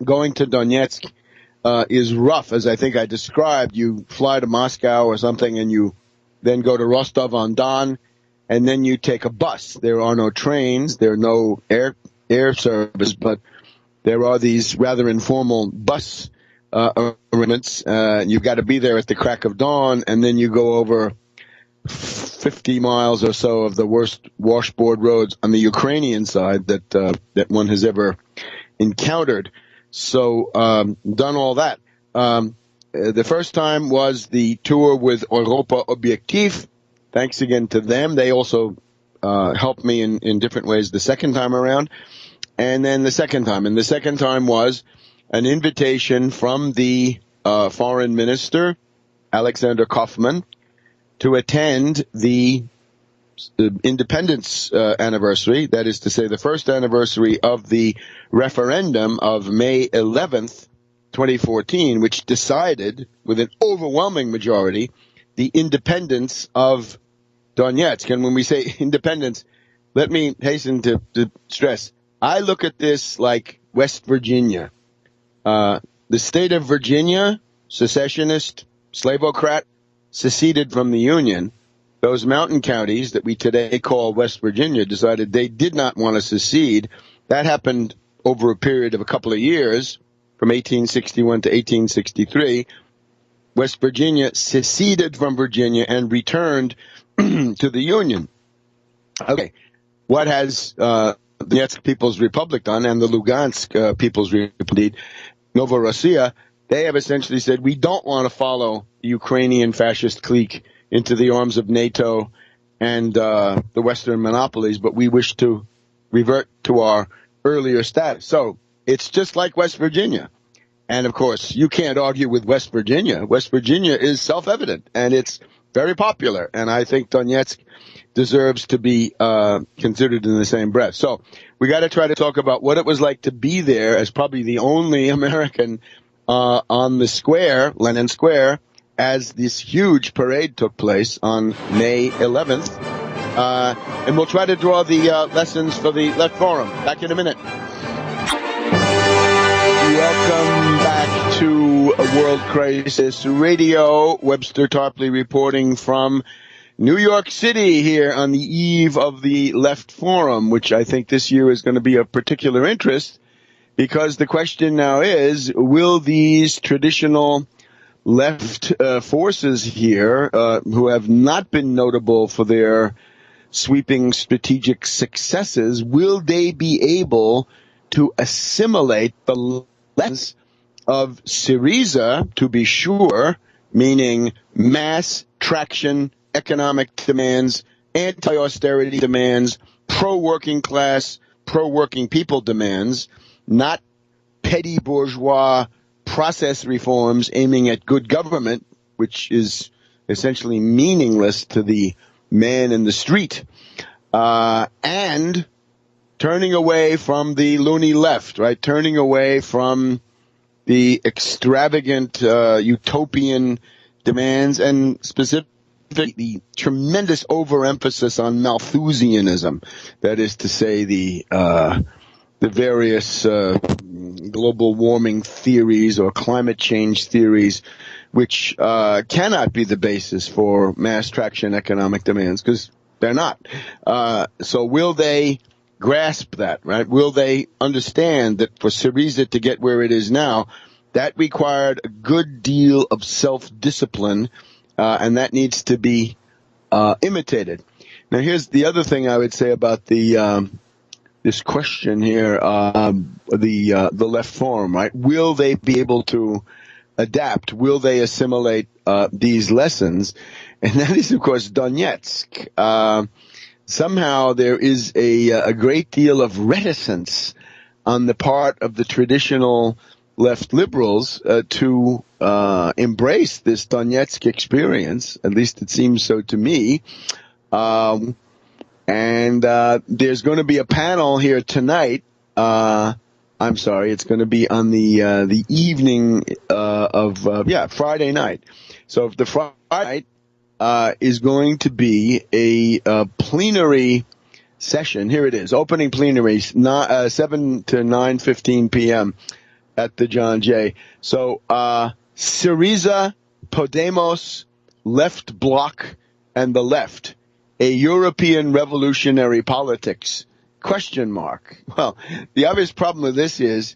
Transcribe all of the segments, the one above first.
going to Donetsk is rough, as I think I described. You fly to Moscow or something, and you then go to Rostov-on-Don, and then you take a bus. There are no trains, there are no air service, but there are these rather informal bus arrangements. You've got to be there at the crack of dawn, and then you go over 50 miles or so of the worst washboard roads on the Ukrainian side that one has ever encountered. So done all that. The first time was the tour with Europa Objectif. Thanks again to them. They also helped me in different ways the second time around. And then the second time was an invitation from the foreign minister, Alexander Kaufman, to attend the independence anniversary, that is to say the first anniversary of the referendum of May 11th, 2014, which decided with an overwhelming majority the independence of Donetsk. And when we say independence, let me hasten to stress, I look at this like West Virginia. The state of Virginia, secessionist, slaveocrat, seceded from the Union. Those mountain counties that we today call West Virginia decided they did not want to secede. That happened over a period of a couple of years, from 1861 to 1863. West Virginia seceded from Virginia and returned to the Union. Okay, what has the Donetsk People's Republic done, and the Lugansk People's Republic, Novorossiya? They have essentially said, we don't want to follow the Ukrainian fascist clique into the arms of NATO and the Western monopolies, but we wish to revert to our earlier status. So it's just like West Virginia. And, of course, you can't argue with West Virginia. West Virginia is self-evident, and it's very popular. And I think Donetsk deserves to be considered in the same breath. So we got to try to talk about what it was like to be there as probably the only American on the square, Lenin Square, as this huge parade took place on May 11th. And we'll try to draw the lessons for the Left Forum. Back in a minute. Welcome back to World Crisis Radio. Webster Tarpley reporting from New York City here on the eve of the Left Forum, which I think this year is going to be of particular interest because the question now is, will these traditional left forces here, who have not been notable for their sweeping strategic successes, will they be able to assimilate the lessons of Syriza, to be sure, meaning mass traction economic demands, anti-austerity demands, pro-working class, pro-working people demands, not petty bourgeois process reforms aiming at good government, which is essentially meaningless to the man in the street, and turning away from the loony left, right? Turning away from the extravagant utopian demands, and specifically the tremendous overemphasis on Malthusianism. That is to say, the various global warming theories or climate change theories, which cannot be the basis for mass traction economic demands, because they're not. So will they grasp that, right? Will they understand that for Syriza to get where it is now, that required a good deal of self-discipline, and that needs to be imitated. Now, here's the other thing I would say about the this question here, the Left Forum, right? Will they be able to adapt? Will they assimilate these lessons? And that is, of course, Donetsk. Somehow there is a great deal of reticence on the part of the traditional left liberals to embrace this Donetsk experience. At least it seems so to me. And there's going to be a panel here tonight. I'm sorry, it's going to be on the evening of Friday night. So if the Friday night is going to be a plenary session. Here it is, opening plenary, 7 to 9:15 p.m. at the John Jay. So, Syriza, Podemos, Left Bloc, and the Left, a European revolutionary politics, question mark. Well, the obvious problem with this is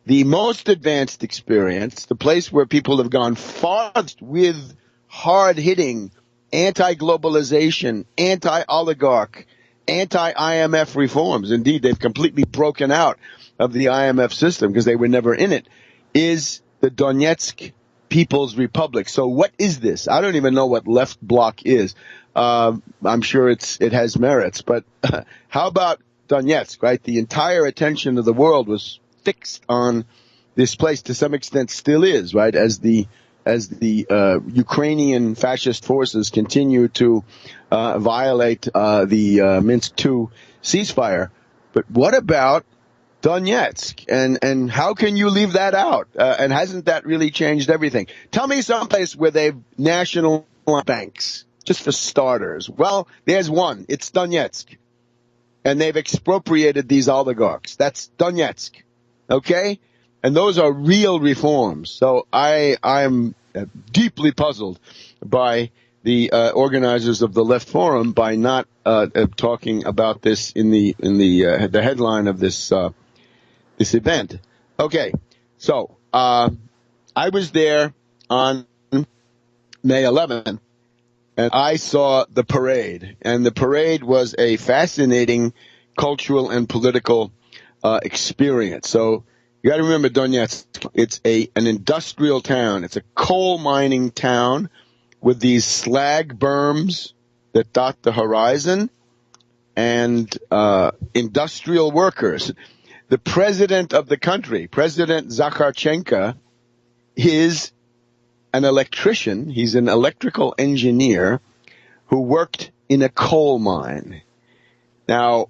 the most advanced experience, the place where people have gone farthest with hard-hitting anti-globalization, anti-oligarch, anti-IMF reforms. Indeed, they've completely broken out of the IMF system because they were never in it, is the Donetsk People's Republic. So what is this? I don't even know what Left Bloc is. I'm sure it has merits, but how about Donetsk, right? The entire attention of the world was fixed on this place, to some extent still is, right, as the Ukrainian fascist forces continue to violate the Minsk II ceasefire. But what about Donetsk? And how can you leave that out? And hasn't that really changed everything? Tell me someplace where they've national banks, just for starters. Well, there's one. It's Donetsk. And they've expropriated these oligarchs. That's Donetsk. Okay? And those are real reforms. So I'm deeply puzzled by the organizers of the Left Forum by not talking about this in the headline of this event. Okay, so I was there on May 11th, and I saw the parade. And the parade was a fascinating cultural and political experience. So you got to remember Donetsk. It's an industrial town. It's a coal mining town with these slag berms that dot the horizon, and industrial workers. The president of the country, President Zakharchenko, is an electrician. He's an electrical engineer who worked in a coal mine. Now,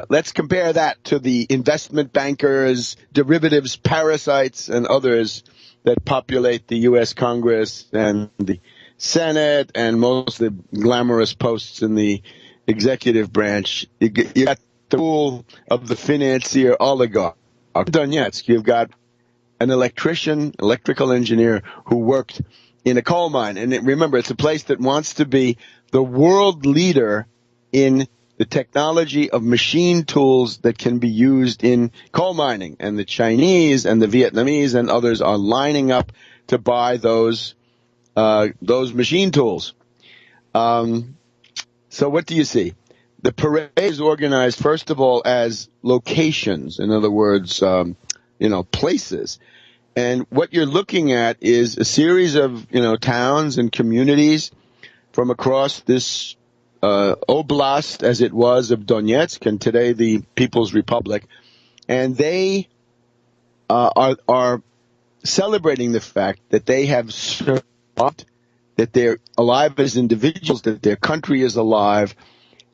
let's compare that to the investment bankers, derivatives parasites, and others that populate the U.S. Congress and the Senate and most of the glamorous posts in the executive branch. You got the rule of the financier oligarch. Donetsk, you've got an electrician, electrical engineer who worked in a coal mine. And remember, it's a place that wants to be the world leader in the technology of machine tools that can be used in coal mining. And the Chinese and the Vietnamese and others are lining up to buy those machine tools. So what do you see? The parade is organized, first of all, as locations. In other words, places. And what you're looking at is a series of, towns and communities from across this oblast, as it was, of Donetsk, and today the People's Republic. And they are celebrating the fact that they have survived, that they're alive as individuals, that their country is alive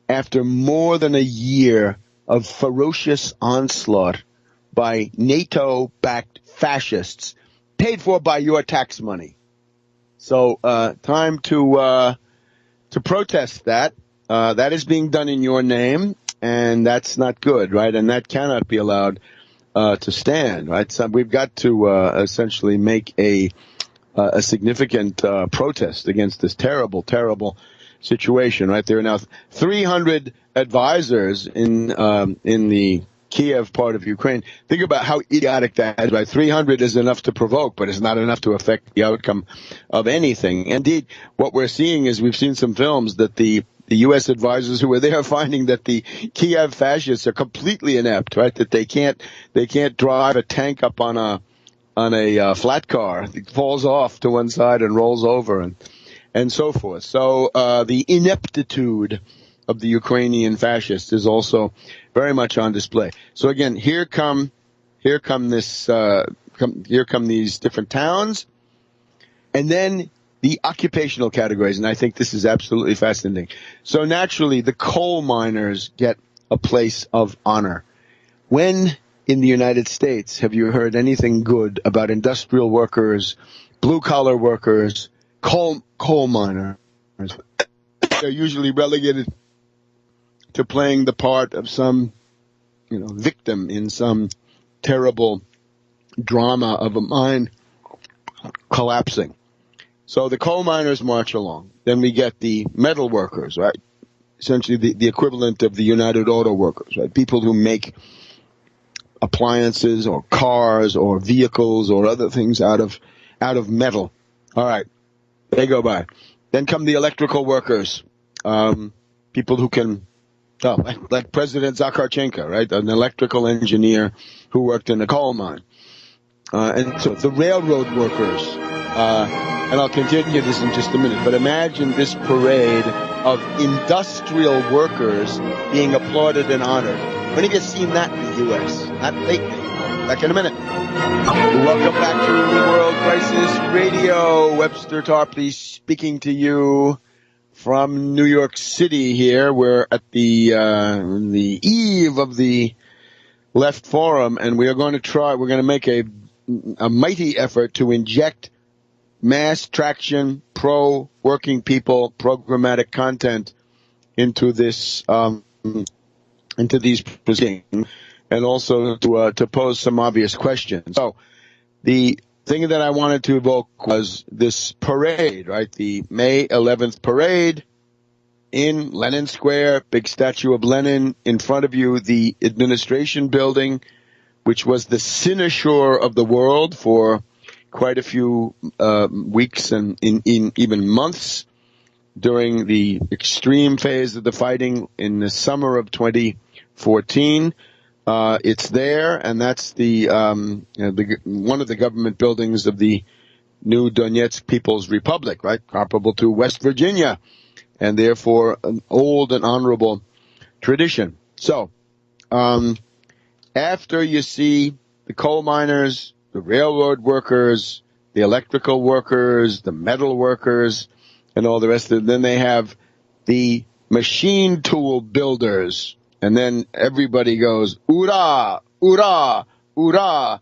after more than a year of ferocious onslaught by NATO-backed fascists, paid for by your tax money. So, time to protest that. That is being done in your name, and that's not good, right? And that cannot be allowed to stand, right? So we've got to essentially make a significant protest against this terrible, terrible situation, right? There are now 300 advisors in the Kiev part of Ukraine. Think about how idiotic that is. Right? 300 is enough to provoke, but it's not enough to affect the outcome of anything. Indeed, what we're seeing is we've seen some films that the U.S. advisors who were there finding that the Kiev fascists are completely inept, right? That they can't drive a tank up on a flat car. It falls off to one side and rolls over and so forth. So the ineptitude of the Ukrainian fascists is also very much on display. So again, here come these different towns, and then the occupational categories, and I think this is absolutely fascinating. So naturally, the coal miners get a place of honor. When in the United States have you heard anything good about industrial workers, blue-collar workers, coal miners? They're usually relegated to playing the part of some, victim in some terrible drama of a mine collapsing. So the coal miners march along. Then we get the metal workers, right? Essentially the equivalent of the United Auto Workers, right? People who make appliances or cars or vehicles or other things out of metal. All right, they go by. Then come the electrical workers, people who can, like President Zakharchenko, right? An electrical engineer who worked in a coal mine. And so the railroad workers, and I'll continue this in just a minute, but imagine this parade of industrial workers being applauded and honored. When have you seen that in the U.S.? Not lately. Back in a minute. Welcome back to World Crisis Radio. Webster Tarpley speaking to you from New York City here. We're at the eve of the Left Forum, and we're going to make a mighty effort to inject mass traction, pro-working people, programmatic content into this, into these proceedings, and also to pose some obvious questions. So, the thing that I wanted to evoke was this parade, right? The May 11th parade in Lenin Square, big statue of Lenin in front of you, the administration building, which was the cynosure of the world for quite a few weeks and in even months during the extreme phase of the fighting in the summer of 2014. It's there, and that's one of the government buildings of the new Donetsk People's Republic, right? Comparable to West Virginia, and therefore an old and honorable tradition. So, after you see the coal miners, the railroad workers, the electrical workers, the metal workers, and all the rest of it, then they have the machine tool builders. And then everybody goes, "Ura, ura, ura."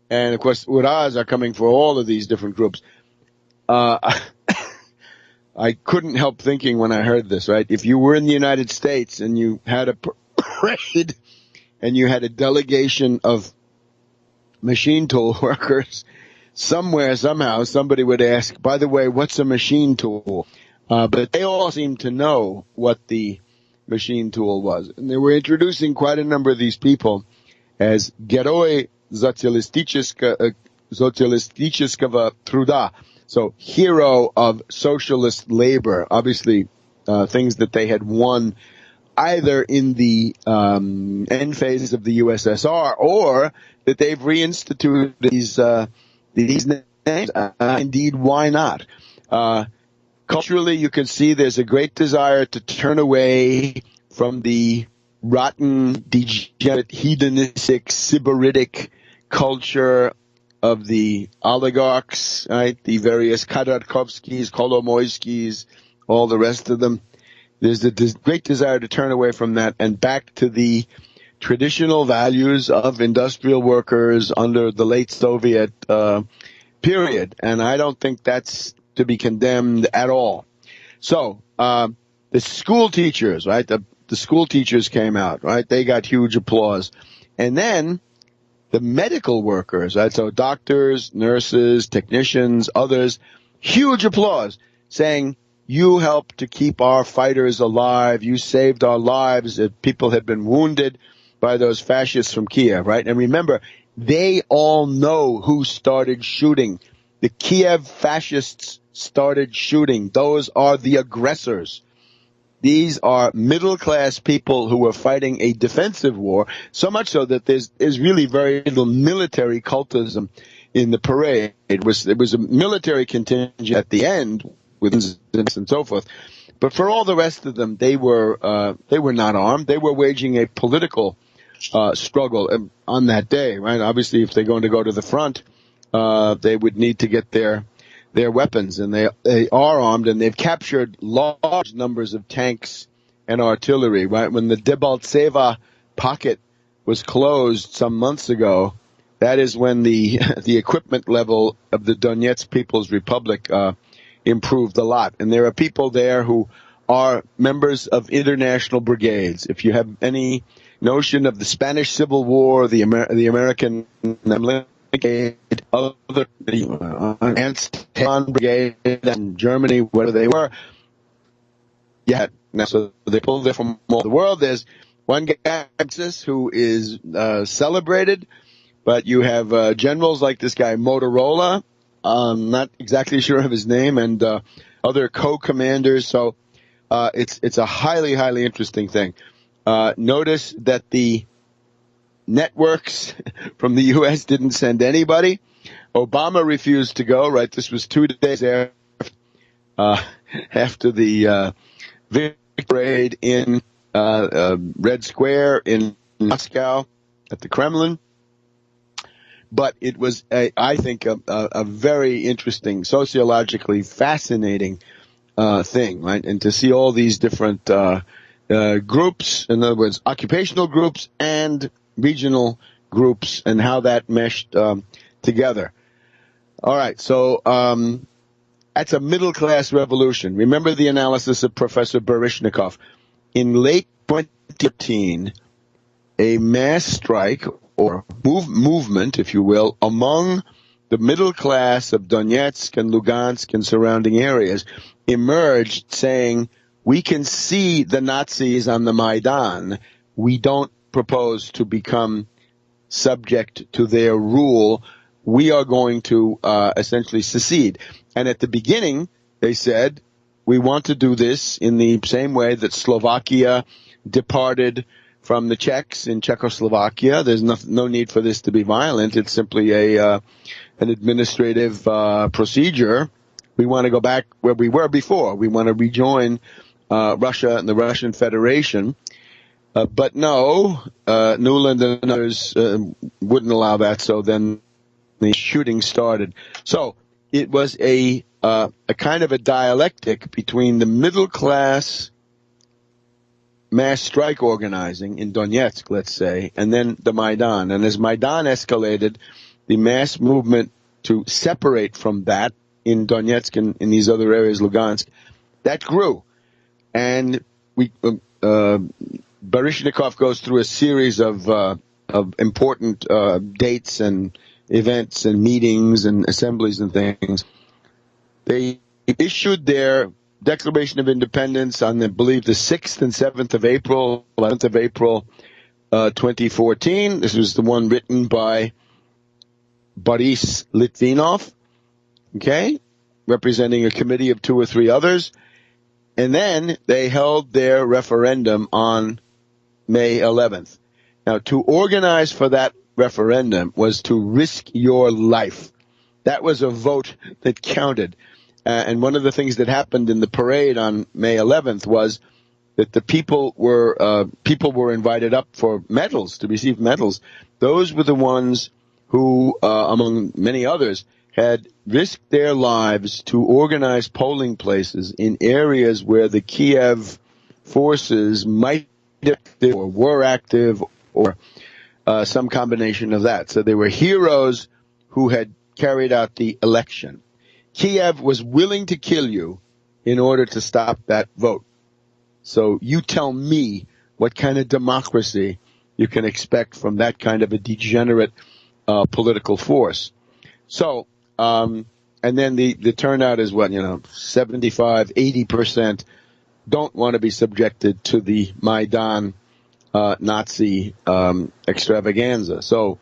And, of course, uras are coming for all of these different groups. I couldn't help thinking when I heard this, right? If you were in the United States and you had a parade and you had a delegation of machine tool workers, somewhere, somehow, somebody would ask, by the way, what's a machine tool? But they all seemed to know what the machine tool was. And they were introducing quite a number of these people as Geroi Sotsialisticheskого Truda, so hero of socialist labor, obviously things that they had won either in the end phases of the USSR or that they've reinstituted these names. Indeed, why not? Culturally, you can see there's a great desire to turn away from the rotten, degenerate, hedonistic, sybaritic culture of the oligarchs, right? The various Khodorkovskys, Kolomoiskys, all the rest of them. There's a great desire to turn away from that and back to the traditional values of industrial workers under the late Soviet period. And I don't think that's to be condemned at all. So the school teachers, right? The school teachers came out, right? They got huge applause. And then the medical workers, right? So doctors, nurses, technicians, others, huge applause saying, you helped to keep our fighters alive. You saved our lives. People had been wounded by those fascists from Kiev, right? And remember, they all know who started shooting. The Kiev fascists started shooting. Those are the aggressors. These are middle-class people who are fighting a defensive war, so much so that there's really very little military cultism in the parade. It was a military contingent at the end with incidents and so forth. But for all the rest of them, they were not armed. They were waging a political struggle on that day, right? Obviously, if they're going to go to the front, they would need to get their weapons, and they are armed, and they've captured large numbers of tanks and artillery, right? When the Debaltseva pocket was closed some months ago, that is when the equipment level of the Donetsk People's Republic improved a lot. And there are people there who are members of international brigades. If you have any notion of the Spanish Civil War, the American brigade, other anti-Tehran brigade in Germany, whatever they were. Yeah, now so they pulled it from all the world. There's one guy who is celebrated, but you have generals like this guy Motorola. Not exactly sure of his name, and other co-commanders. So it's a highly, highly interesting thing. Notice that the networks from the U.S. didn't send anybody. Obama refused to go, right? This was 2 days after the victory parade in Red Square in Moscow at the Kremlin. But it was, I think, a very interesting, sociologically fascinating thing, right? And to see all these different groups, in other words, occupational groups and regional groups, and how that meshed together. All right, so that's a middle-class revolution. Remember the analysis of Professor Baryshnikov. In late 2013, a mass strike or movement, if you will, among the middle class of Donetsk and Lugansk and surrounding areas emerged saying, we can see the Nazis on the Maidan. We don't propose to become subject to their rule. We are going to essentially secede. And at the beginning, they said, we want to do this in the same way that Slovakia departed from the Czechs in Czechoslovakia. There's no need for this to be violent. It's simply an administrative procedure. We want to go back where we were before. We want to rejoin Russia and the Russian Federation. But no, Nuland and others wouldn't allow that, so then the shooting started. So it was a kind of a dialectic between the middle class mass strike organizing in Donetsk, let's say, and then the Maidan. And as Maidan escalated, the mass movement to separate from that in Donetsk and in these other areas, Lugansk, that grew. And Baryshnikov goes through a series of important dates and events and meetings and assemblies and things. They issued their Declaration of Independence on, I believe, the 6th and 7th of April, 11th of April, 2014. This was the one written by Boris Litvinov, okay, representing a committee of 2 or 3 others. And then they held their referendum on May 11th. Now, to organize for that referendum was to risk your life. That was a vote that counted. And one of the things that happened in the parade on May 11th was that the people were invited up for medals, to receive medals. Those were the ones who, among many others, had risked their lives to organize polling places in areas where the Kiev forces might be active or were active or some combination of that. So they were heroes who had carried out the election. Kiev was willing to kill you in order to stop that vote. So you tell me what kind of democracy you can expect from that kind of a degenerate political force. So, and then the turnout is what, 75, 80% don't want to be subjected to the Maidan Nazi extravaganza. So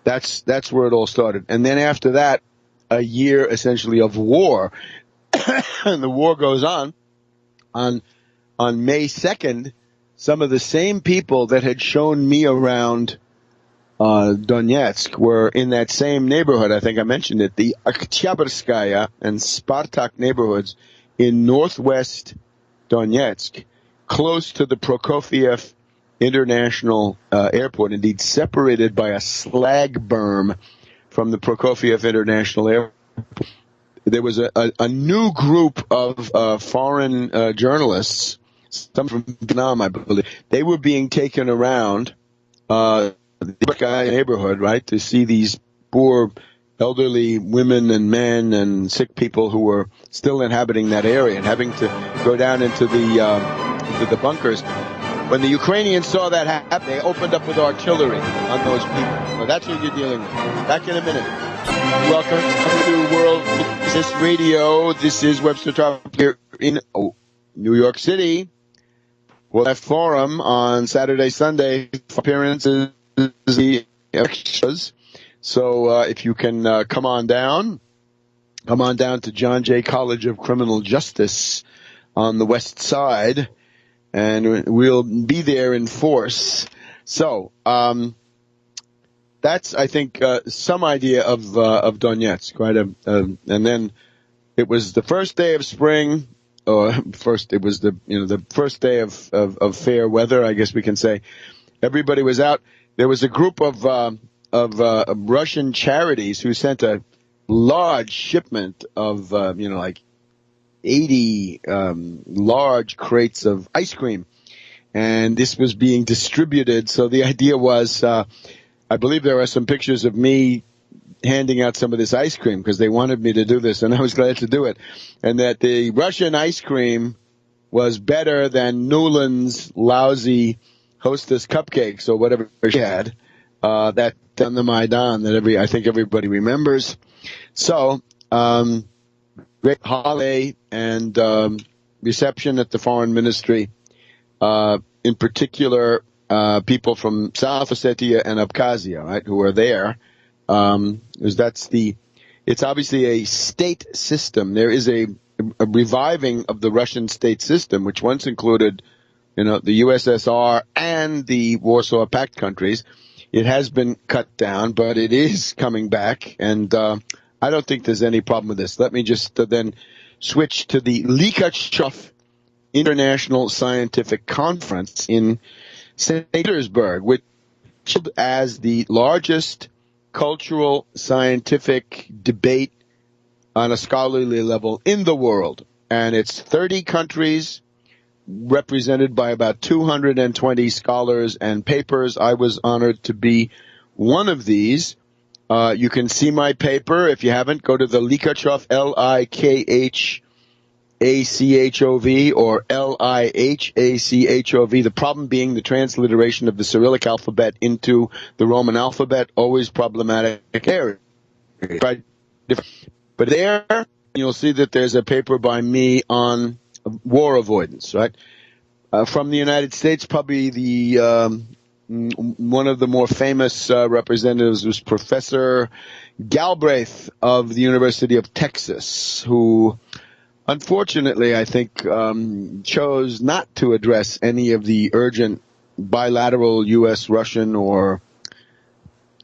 that's where it all started. And then after that, a year essentially of war, and the war goes on. On May 2nd, some of the same people that had shown me around Donetsk were in that same neighborhood. I think I mentioned it, the Oktyabrskaya and Spartak neighborhoods in northwest Donetsk, close to the Prokofiev International Airport, indeed separated by a slag berm from the Prokofiev International Airport. There was a new group of foreign journalists, some from Vietnam, I believe. They were being taken around the neighborhood, right, to see these poor elderly women and men and sick people who were still inhabiting that area and having to go down into the bunkers. When the Ukrainians saw that happen, they opened up with artillery on those people. So that's what you're dealing with. Back in a minute. Welcome to World Business Radio. This is Webster Tarpley here in New York City. We'll have forum on Saturday, Sunday, appearances, so if you can come on down to John Jay College of Criminal Justice on the West Side, and we'll be there in force. So that's, I think, some idea of Donetsk, right? And then it was the first day of spring. It was the first day of fair weather, I guess we can say. Everybody was out. There was a group of Russian charities who sent a large shipment of like 80 large crates of ice cream, and this was being distributed. So the idea was, I believe there are some pictures of me handing out some of this ice cream because they wanted me to do this, and I was glad to do it. And that the Russian ice cream was better than Newland's lousy Hostess cupcakes or whatever she had that on the Maidan that I think everybody remembers. So great holiday and reception at the Foreign Ministry. In particular, people from South Ossetia and Abkhazia, right, who are there. It's obviously a state system. There is a reviving of the Russian state system, which once included, the USSR and the Warsaw Pact countries. It has been cut down, but it is coming back, and I don't think there's any problem with this. Let me just then switch to the Likhatchov International Scientific Conference in St. Petersburg, which as the largest cultural scientific debate on a scholarly level in the world. And it's 30 countries represented by about 220 scholars and papers. I was honored to be one of these. You can see my paper. If you haven't, go to the Likhatchov, L-I-K-H-A-C-H-O-V or L-I-H-A-C-H-O-V. The problem being the transliteration of the Cyrillic alphabet into the Roman alphabet, always problematic area. But there, you'll see that there's a paper by me on war avoidance, right? From the United States, probably the one of the more famous representatives was Professor Galbraith of the University of Texas, who unfortunately, I think, chose not to address any of the urgent bilateral U.S.-Russian or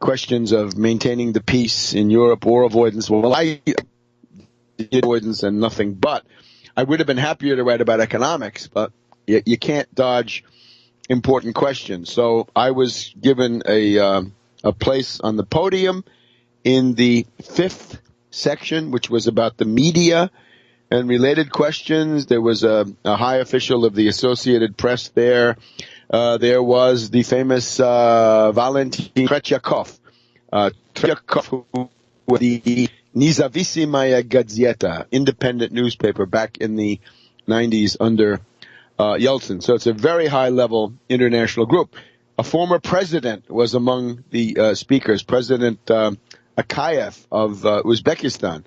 questions of maintaining the peace in Europe or avoidance. Well, I did avoidance and nothing but. I would have been happier to write about economics, but you can't dodge important questions. So I was given a place on the podium in the fifth section, which was about the media and related questions. There was a high official of the Associated Press there. There was the famous Valentin Tretyakov, who was the Nezavisimaya Gazeta, independent newspaper back in the 90s under Yeltsin. So it's a very high-level international group. A former president was among the speakers, President Akayev of Uzbekistan.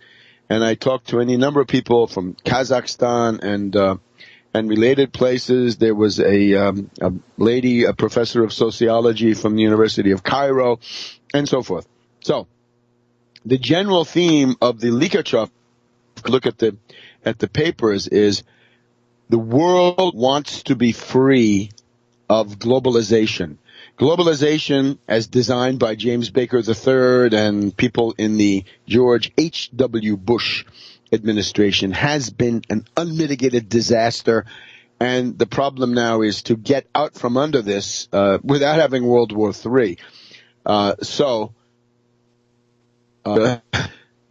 And I talked to any number of people from Kazakhstan and related places. There was a lady, a professor of sociology from the University of Cairo, and so forth. So the general theme of the Likhatchov, look at the papers, is the world wants to be free of globalization. Globalization, as designed by James Baker III and people in the George H.W. Bush administration, has been an unmitigated disaster. And the problem now is to get out from under this without having World War III.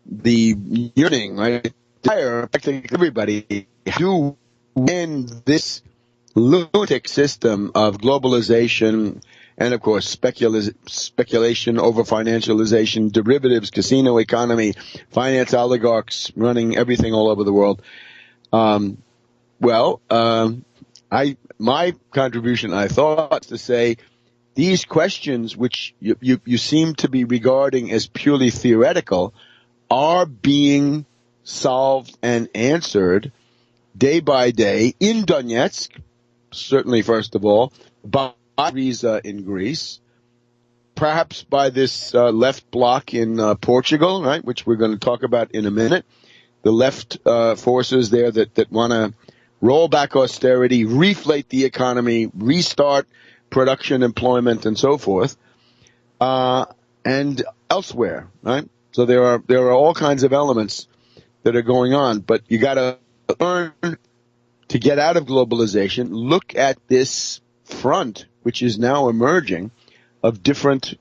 The yearning, right, practically everybody to end this lunatic system of globalization and, of course, speculation, over-financialization, derivatives, casino economy, finance oligarchs running everything all over the world. I my contribution, I thought, is to say these questions, which you seem to be regarding as purely theoretical, are being solved and answered day by day in Donetsk, certainly first of all, by Syriza in Greece, perhaps by this left bloc in Portugal, right, which we're going to talk about in a minute, the left forces there that want to roll back austerity, reflate the economy, restart production, employment, and so forth, and elsewhere, right? So there are all kinds of elements that are going on, but you got to learn to get out of globalization. Look at this front, which is now emerging, of different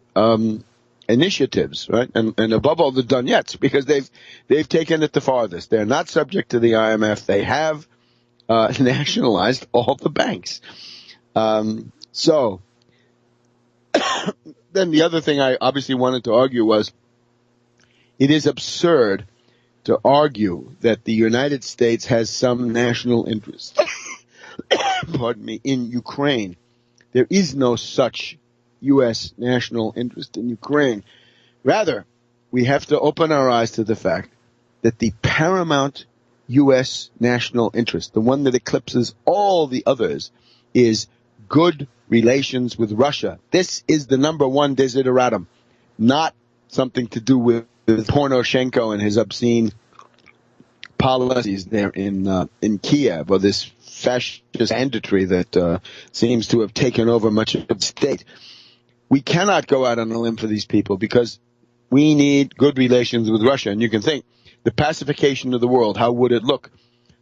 initiatives, right? And above all, the Donetsk, because they've taken it the farthest. They're not subject to the IMF. They have nationalized all the banks. So then the other thing I obviously wanted to argue was it is absurd to argue that the United States has some national interest, pardon me, in Ukraine. There is no such U.S. national interest in Ukraine. Rather, we have to open our eyes to the fact that the paramount U.S. national interest, the one that eclipses all the others, is good relations with Russia. This is the number one desideratum, not something to do with Poroshenko and his obscene policies there in Kiev, or this fascist banditry that seems to have taken over much of the state. We cannot go out on a limb for these people because we need good relations with Russia. And you can think, the pacification of the world, how would it look?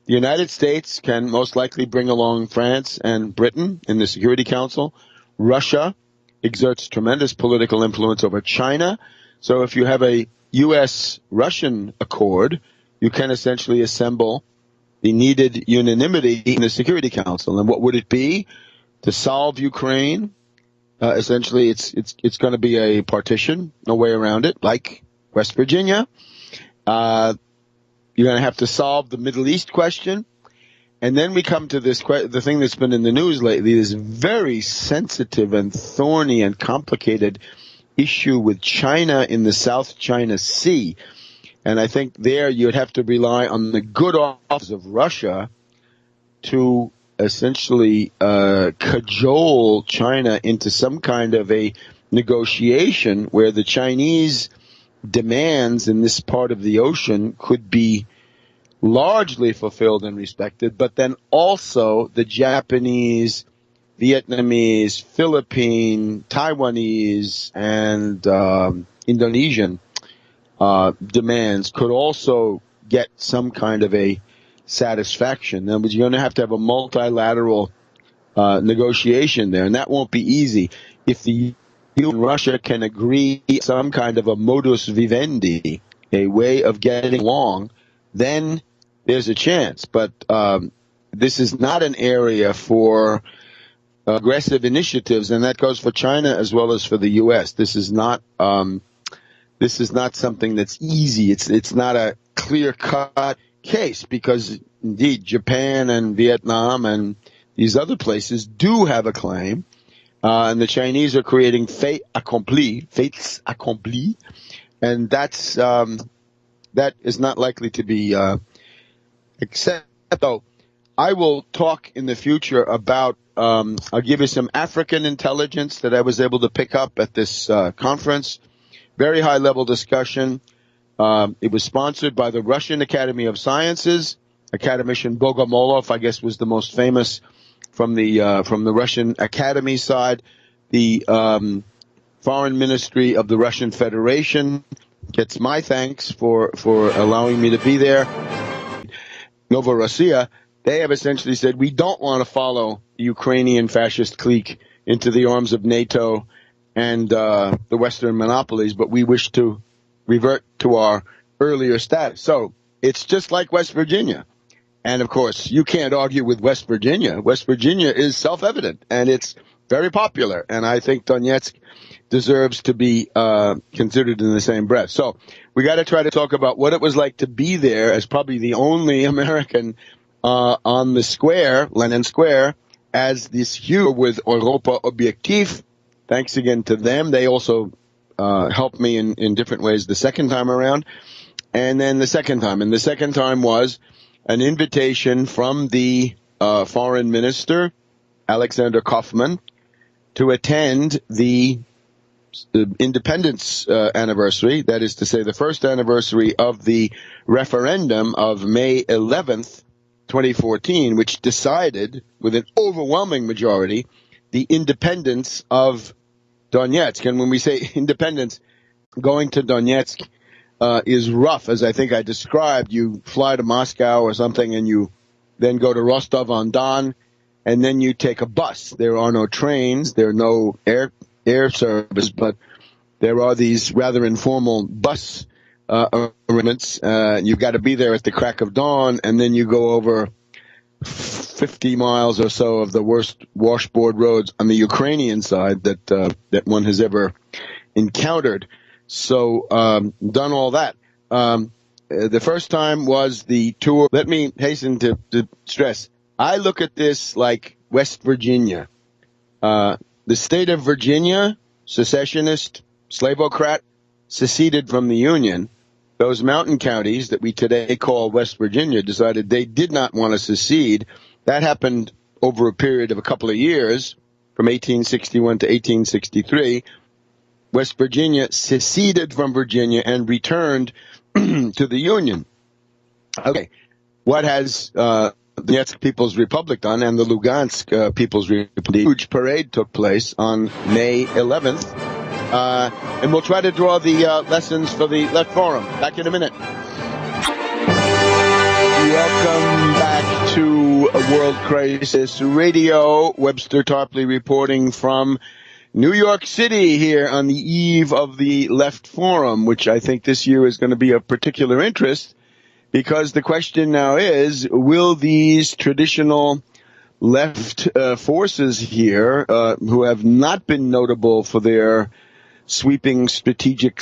The United States can most likely bring along France and Britain in the Security Council. Russia exerts tremendous political influence over China. So if you have a U.S.-Russian accord, you can essentially assemble the needed unanimity in the Security Council. And what would it be? To solve Ukraine, essentially it's going to be a partition, no way around it, like West Virginia. You're going to have to solve the Middle East question. And then we come to this the thing that's been in the news lately, this very sensitive and thorny and complicated issue with China in the South China Sea. And I think there you'd have to rely on the good office of Russia to essentially cajole China into some kind of a negotiation where the Chinese demands in this part of the ocean could be largely fulfilled and respected, but then also the Japanese, Vietnamese, Philippine, Taiwanese, and Indonesian demands could also get some kind of a satisfaction. In other words, you're going to have a multilateral negotiation there, and that won't be easy. If the EU and Russia can agree some kind of a modus vivendi, a way of getting along, then there's a chance. But this is not an area for aggressive initiatives, and that goes for China as well as for the U.S. This is not something that's easy. It's not a clear-cut case because, indeed, Japan and Vietnam and these other places do have a claim, and the Chinese are creating faits accomplis, and that is not likely to be accepted. Though I will talk in the future about, I'll give you some African intelligence that I was able to pick up at this conference. Very high-level discussion. It was sponsored by the Russian Academy of Sciences. Academician Bogomolov, I guess, was the most famous from the Russian Academy side. The Foreign Ministry of the Russian Federation gets my thanks for allowing me to be there. Novorossiya, they have essentially said, we don't want to follow the Ukrainian fascist clique into the arms of NATO and the Western monopolies, but we wish to revert to our earlier status. So it's just like West Virginia. And, of course, you can't argue with West Virginia. West Virginia is self-evident, and it's very popular. And I think Donetsk deserves to be considered in the same breath. So we got to try to talk about what it was like to be there as probably the only American on the square, Lenin Square, as this huge with Europa Objektiv. Thanks again to them. They also helped me in different ways the second time around. And then the second time was an invitation from the foreign minister, Alexander Kaufman, to attend the independence anniversary, that is to say the first anniversary of the referendum of May 11th, 2014, which decided with an overwhelming majority the independence of Donetsk. And when we say independence, going to Donetsk is rough, as I think I described. You fly to Moscow or something, and you then go to Rostov-on-Don, and then you take a bus. There are no trains, there are no air service, but there are these rather informal bus arrangements. You've got to be there at the crack of dawn, and then you go over 50 miles or so of the worst washboard roads on the Ukrainian side that one has ever encountered. So, done all that. The first time was the tour. Let me hasten to stress, I look at this like West Virginia. The state of Virginia, secessionist, slavocrat, seceded from the Union. Those mountain counties that we today call West Virginia decided they did not want to secede. That happened over a period of a couple of years, from 1861 to 1863. West Virginia seceded from Virginia and returned to the Union. Okay, what has the Donetsk People's Republic done, and the Lugansk People's Republic? A huge parade took place on May 11th, and we'll try to draw the lessons for the Left Forum. Back in a minute. Welcome back to World Crisis Radio. Webster Tarpley reporting from New York City here on the eve of the Left Forum, which I think this year is going to be of particular interest, because the question now is, will these traditional left forces here, who have not been notable for their sweeping strategic